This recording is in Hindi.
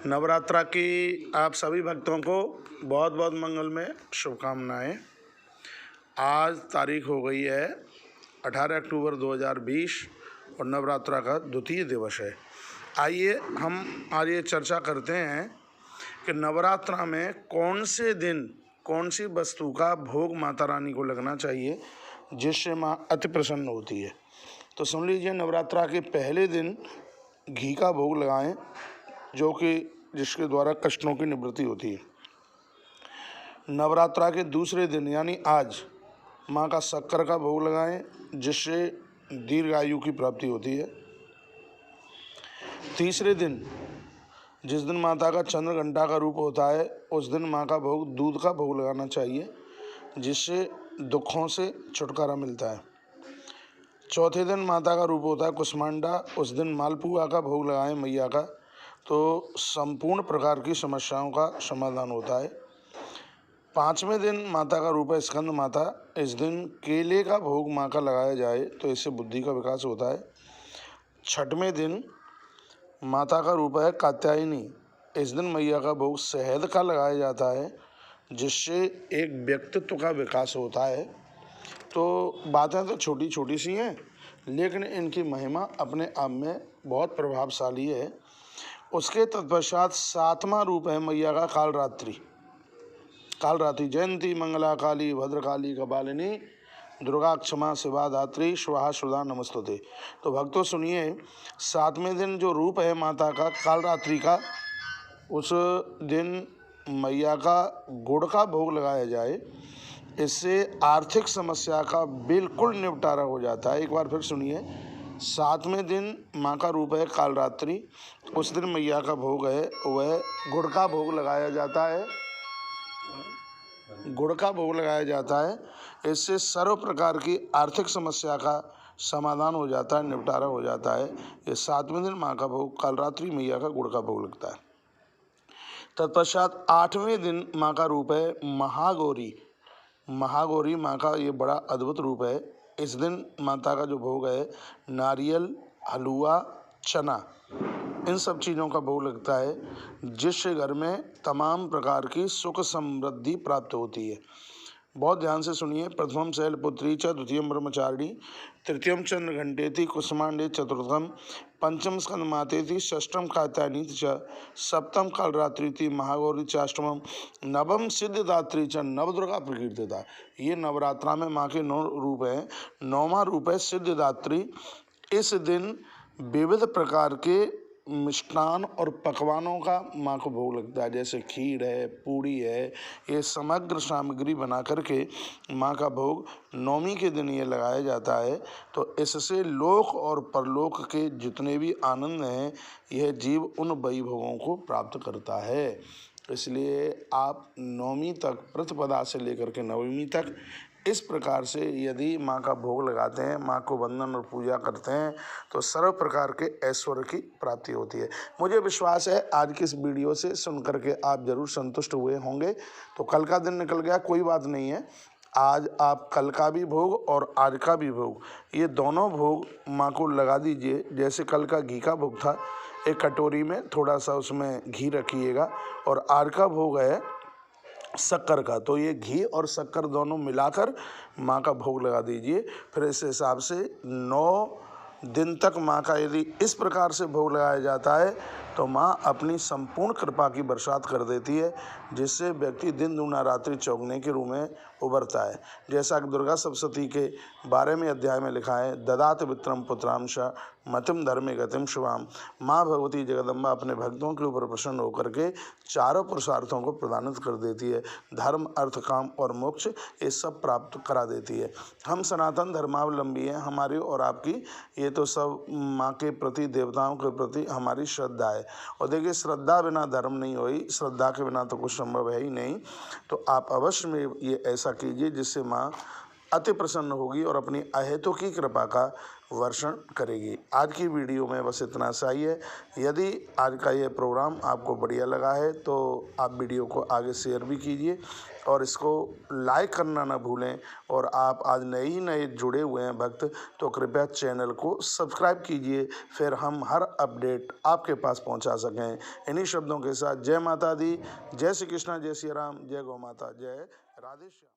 नवरात्रा की आप सभी भक्तों को बहुत बहुत मंगलमय शुभकामनाएं। आज तारीख हो गई है 18 अक्टूबर 2020 और नवरात्रा का द्वितीय दिवस है। आइए हम आज ये चर्चा करते हैं कि नवरात्रा में कौन से दिन कौन सी वस्तु का भोग माता रानी को लगना चाहिए जिससे माँ अति प्रसन्न होती है। तो सुन लीजिए, नवरात्रा के पहले दिन घी का भोग लगाएं जिसके द्वारा कष्टों की निवृत्ति होती है। नवरात्रा के दूसरे दिन यानी आज माँ का शक्कर का भोग लगाएं जिससे दीर्घ आयु की प्राप्ति होती है। तीसरे दिन जिस दिन माता का चंद्रघंटा का रूप होता है उस दिन माँ का भोग दूध का भोग लगाना चाहिए जिससे दुखों से छुटकारा मिलता है। चौथे दिन माता का रूप होता है कुष्मांडा, उस दिन मालपुआ का भोग लगाएं मैया का तो संपूर्ण प्रकार की समस्याओं का समाधान होता है। पाँचवें दिन माता का रूप है स्कंद माता, इस दिन केले का भोग माँ का लगाया जाए तो इससे बुद्धि का विकास होता है। छठवें दिन माता का रूप है कात्यायनी, इस दिन मैया का भोग शहद का लगाया जाता है जिससे एक व्यक्तित्व का विकास होता है। तो बातें तो छोटी छोटी सी हैं लेकिन इनकी महिमा अपने आप में बहुत प्रभावशाली है। उसके तत्पश्चात सातवां रूप है मैया का कालरात्रि जयंती मंगला काली भद्रकाली कपालिनी दुर्गा क्षमा शिवा धात्री स्वाहा सुधा नमस्तुते। तो भक्तों सुनिए, सातवें दिन जो रूप है माता का कालरात्रि का, उस दिन मैया का गुड़ का भोग लगाया जाए, इससे आर्थिक समस्या का बिल्कुल निपटारा हो जाता है। एक बार फिर सुनिए, सातवें दिन माँ का रूप है कालरात्रि, उस दिन मैया का भोग है वह गुड़ का भोग लगाया जाता है। गुड़ का भोग लगाया जाता है, इससे सर्व प्रकार की आर्थिक समस्या का समाधान हो जाता है, निपटारा हो जाता है। ये सातवें दिन माँ का भोग कालरात्रि मैया का गुड़ का भोग लगता है। तत्पश्चात आठवें दिन माँ का रूप है महागौरी माँ का ये बड़ा अद्भुत रूप है। इस दिन माता का जो भोग है नारियल, हलवा, चना, इन सब चीज़ों का भोग लगता है जिससे घर में तमाम प्रकार की सुख समृद्धि प्राप्त होती है। बहुत ध्यान से सुनिए। प्रथमम शैलपुत्री च, द्वितीयम ब्रह्मचारिणी, तृतीयम चंद्रघंटेति, कुसुमांडे चतुर्थम, पंचम स्कंदमातेति, षष्ठम कात्यायनी च, सप्तम कालरात्रि महागौरी चाष्टमम, नवम सिद्धिदात्री च, नवदुर्गा प्रकीर्तिता। ये नवरात्रा में माँ के 9 रूप हैं। 9वां रूप है सिद्धिदात्री। इस दिन विविध प्रकार के मिष्टान और पकवानों का माँ को भोग लगता है, जैसे खीर है, पूड़ी है, ये समग्र सामग्री बना करके माँ का भोग नौमी के दिन ये लगाया जाता है। तो इससे लोक और परलोक के जितने भी आनंद हैं यह जीव उन वैभवों को प्राप्त करता है। इसलिए आप नौमी तक, प्रतिपदा से लेकर के नवमी तक इस प्रकार से यदि माँ का भोग लगाते हैं, माँ को वंदन और पूजा करते हैं तो सर्व प्रकार के ऐश्वर्य की प्राप्ति होती है। मुझे विश्वास है आज की इस वीडियो से सुन करके आप जरूर संतुष्ट हुए होंगे। तो कल का दिन निकल गया, कोई बात नहीं है, आज आप कल का भी भोग और आज का भी भोग, ये दोनों भोग माँ को लगा दीजिए। जैसे कल का घी का भोग था, एक कटोरी में थोड़ा सा उसमें घी रखिएगा, और आज का भोग है शक्कर का, तो ये घी और शक्कर दोनों मिलाकर माँ का भोग लगा दीजिए। फिर इस हिसाब से 9 दिन तक माँ का यदि इस प्रकार से भोग लगाया जाता है तो माँ अपनी संपूर्ण कृपा की बरसात कर देती है, जिससे व्यक्ति दिन दूना रात्रि चौगुने के रूप में उभरता है। जैसा कि दुर्गा सप्तशती के 12वें अध्याय में लिखा है, ददात वित्रम पुत्रांश मतिम धर्मे गतिम शुभाम। माँ भगवती जगदम्बा अपने भक्तों के ऊपर प्रसन्न होकर के चारों पुरुषार्थों को प्रदानित कर देती है। धर्म, अर्थ, काम और मोक्ष ये सब प्राप्त करा देती है। हम सनातन धर्मावलंबी हैं, हमारी और आपकी ये तो सब माँ के प्रति, देवताओं के प्रति हमारी श्रद्धा है। और देखिए, श्रद्धा बिना धर्म नहीं होई, श्रद्धा के बिना तो कुछ संभव है ही नहीं। तो आप अवश्य में ये ऐसा कीजिए जिससे माँ अति प्रसन्न होगी और अपनी अहेतु की कृपा का वर्षण करेगी। आज की वीडियो में बस इतना सा ही है। यदि आज का ये प्रोग्राम आपको बढ़िया लगा है तो आप वीडियो को आगे शेयर भी कीजिए और इसको लाइक करना ना भूलें। और आप आज नए जुड़े हुए हैं भक्त, तो कृपया चैनल को सब्सक्राइब कीजिए, फिर हम हर अपडेट आपके पास पहुंचा सकें। इन्हीं शब्दों के साथ जय माता दी, जय श्री कृष्णा, जय श्री राम, जय गौ माता, जय राधे श्याम।